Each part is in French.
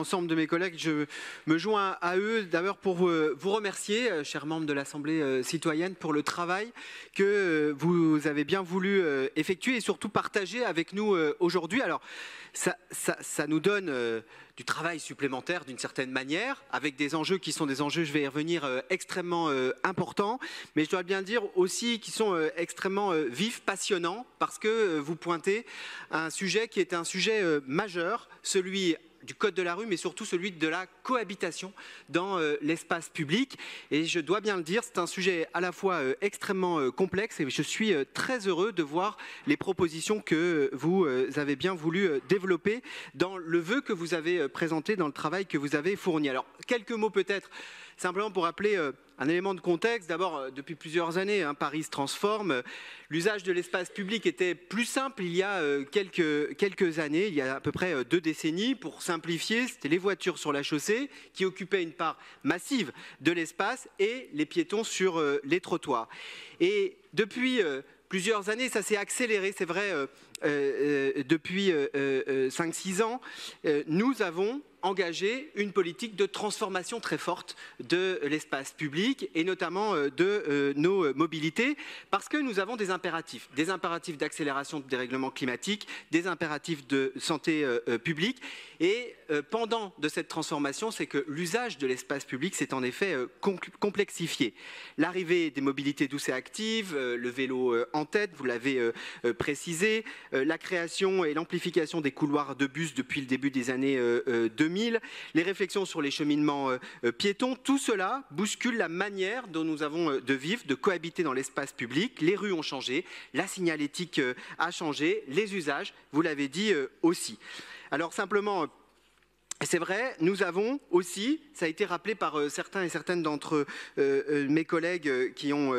l'ensemble de mes collègues, je me joins à eux d'abord pour vous remercier, chers membres de l'Assemblée citoyenne, pour le travail que vous avez bien voulu effectuer et surtout partager avec nous aujourd'hui. Alors, ça nous donne du travail supplémentaire d'une certaine manière, avec des enjeux qui sont des enjeux, je vais y revenir, extrêmement importants, mais je dois bien dire aussi qui sont extrêmement vifs, passionnants, parce que vous pointez un sujet qui est un sujet majeur, celui du code de la rue, mais surtout celui de la cohabitation dans l'espace public. Et je dois bien le dire, c'est un sujet à la fois extrêmement complexe et je suis très heureux de voir les propositions que vous avez bien voulu développer dans le vœu que vous avez présenté, dans le travail que vous avez fourni. Alors, quelques mots peut-être, simplement pour rappeler un élément de contexte. D'abord, depuis plusieurs années, Paris se transforme. L'usage de l'espace public était plus simple il y a quelques années, il y a à peu près 2 décennies. Pour simplifier, c'était les voitures sur la chaussée qui occupaient une part massive de l'espace et les piétons sur les trottoirs. Et depuis plusieurs années, ça s'est accéléré, c'est vrai, depuis 5-6 ans, nous avons engagé une politique de transformation très forte de l'espace public et notamment de nos mobilités, parce que nous avons des impératifs d'accélération du dérèglement climatique, des impératifs de santé publique. Et pendant de cette transformation, c'est que l'usage de l'espace public s'est en effet complexifié. L'arrivée des mobilités douces et actives, le vélo en tête, vous l'avez précisé, la création et l'amplification des couloirs de bus depuis le début des années 2000, les réflexions sur les cheminements piétons, tout cela bouscule la manière dont nous avons de vivre, de cohabiter dans l'espace public. Les rues ont changé, la signalétique a changé, les usages, vous l'avez dit aussi. Alors simplement, c'est vrai, nous avons aussi, ça a été rappelé par certains et certaines d'entre mes collègues qui ont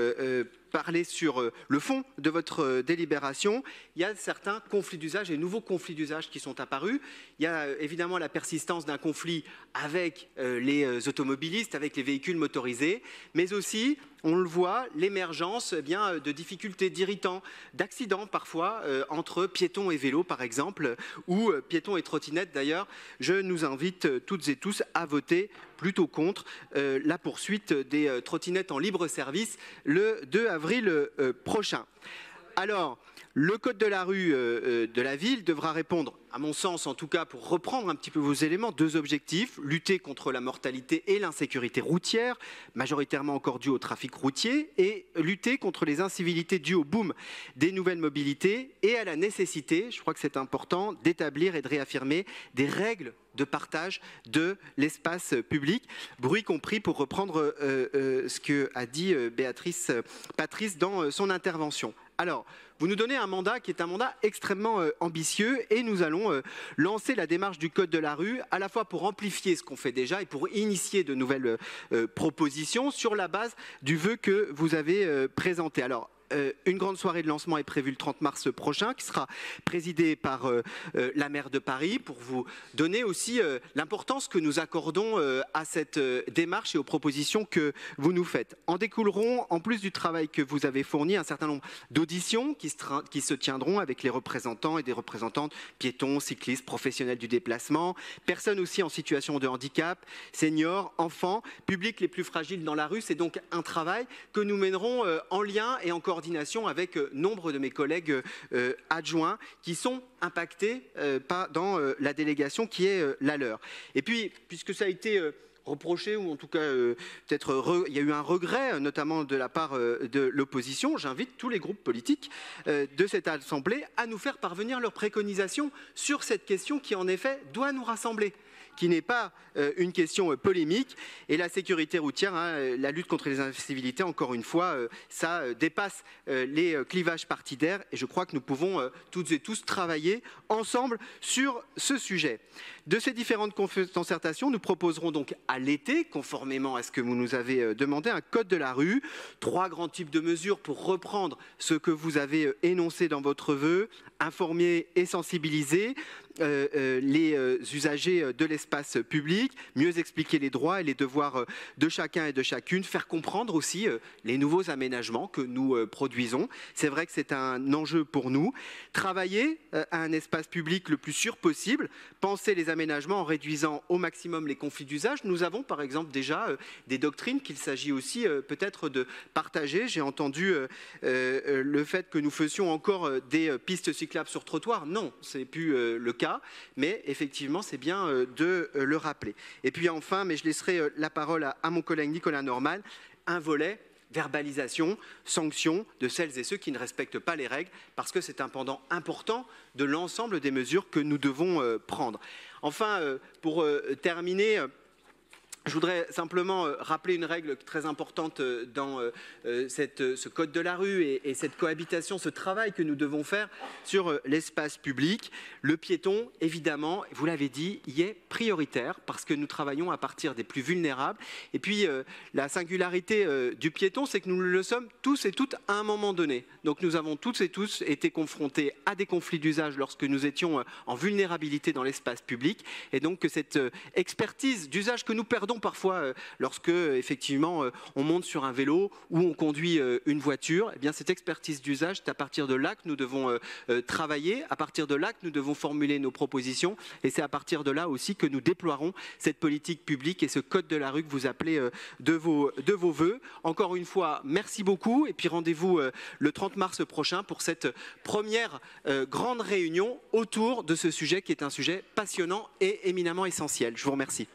parlé sur le fond de votre délibération, il y a certains conflits d'usage et nouveaux conflits d'usage qui sont apparus. Il y a évidemment la persistance d'un conflit avec les automobilistes, avec les véhicules motorisés, mais aussi, on le voit, l'émergence de difficultés, d'irritants, d'accidents parfois entre piétons et vélos par exemple, ou piétons et trottinettes d'ailleurs. Je nous invite toutes et tous à voter plutôt contre la poursuite des trottinettes en libre service le 2 avril prochain. Alors, le code de la rue de la ville devra répondre, à mon sens en tout cas, pour reprendre un petit peu vos éléments, 2 objectifs: lutter contre la mortalité et l'insécurité routière, majoritairement encore dues au trafic routier, et lutter contre les incivilités dues au boom des nouvelles mobilités et à la nécessité, je crois que c'est important, d'établir et de réaffirmer des règles de partage de l'espace public, bruit compris pour reprendre ce que a dit Patrice dans son intervention. Alors, vous nous donnez un mandat qui est un mandat extrêmement ambitieux et nous allons lancer la démarche du Code de la rue à la fois pour amplifier ce qu'on fait déjà et pour initier de nouvelles propositions sur la base du vœu que vous avez présenté. Alors, une grande soirée de lancement est prévue le 30 mars prochain, qui sera présidée par la maire de Paris, pour vous donner aussi l'importance que nous accordons à cette démarche et aux propositions que vous nous faites. En découleront, en plus du travail que vous avez fourni, un certain nombre d'auditions qui se tiendront avec les représentants et des représentantes piétons, cyclistes, professionnels du déplacement, personnes aussi en situation de handicap, seniors, enfants, publics les plus fragiles dans la rue. C'est donc un travail que nous mènerons en lien et en coordination avec nombre de mes collègues adjoints qui sont impactés dans la délégation qui est la leur. Et puis, puisque ça a été reproché, ou en tout cas peut-être il y a eu un regret, notamment de la part de l'opposition, j'invite tous les groupes politiques de cette Assemblée à nous faire parvenir leurs préconisations sur cette question qui en effet doit nous rassembler, qui n'est pas une question polémique. Et la sécurité routière, la lutte contre les incivilités, encore une fois, ça dépasse les clivages partidaires et je crois que nous pouvons toutes et tous travailler ensemble sur ce sujet. De ces différentes concertations, nous proposerons donc à l'été, conformément à ce que vous nous avez demandé, un code de la rue, 3 grands types de mesures pour reprendre ce que vous avez énoncé dans votre vœu: informer et sensibiliser, les usagers de l'espace public, mieux expliquer les droits et les devoirs de chacun et de chacune, faire comprendre aussi les nouveaux aménagements que nous produisons. C'est vrai que c'est un enjeu pour nous. Travailler à un espace public le plus sûr possible, penser les aménagements en réduisant au maximum les conflits d'usage. Nous avons par exemple déjà des doctrines qu'il s'agit aussi peut-être de partager. J'ai entendu le fait que nous faisions encore des pistes cyclables sur trottoir. Non, ce n'est plus le cas, mais effectivement c'est bien de le rappeler. Et puis enfin, mais je laisserai la parole à mon collègue Nicolas Norman, un volet verbalisation, sanction de celles et ceux qui ne respectent pas les règles, parce que c'est un pendant important de l'ensemble des mesures que nous devons prendre. Enfin, pour terminer, je voudrais simplement rappeler une règle très importante dans ce code de la rue et cette cohabitation, ce travail que nous devons faire sur l'espace public. Le piéton, évidemment, vous l'avez dit, y est prioritaire parce que nous travaillons à partir des plus vulnérables. Et puis, la singularité du piéton, c'est que nous le sommes tous et toutes à un moment donné. Donc, nous avons toutes et tous été confrontés à des conflits d'usage lorsque nous étions en vulnérabilité dans l'espace public. Et donc, que cette expertise d'usage que nous perdons parfois lorsque effectivement on monte sur un vélo ou on conduit une voiture, eh bien cette expertise d'usage, c'est à partir de là que nous devons travailler, à partir de là que nous devons formuler nos propositions et c'est à partir de là aussi que nous déploierons cette politique publique et ce code de la rue que vous appelez de vos vœux. Encore une fois, merci beaucoup et puis rendez-vous le 30 mars prochain pour cette première grande réunion autour de ce sujet qui est un sujet passionnant et éminemment essentiel. Je vous remercie.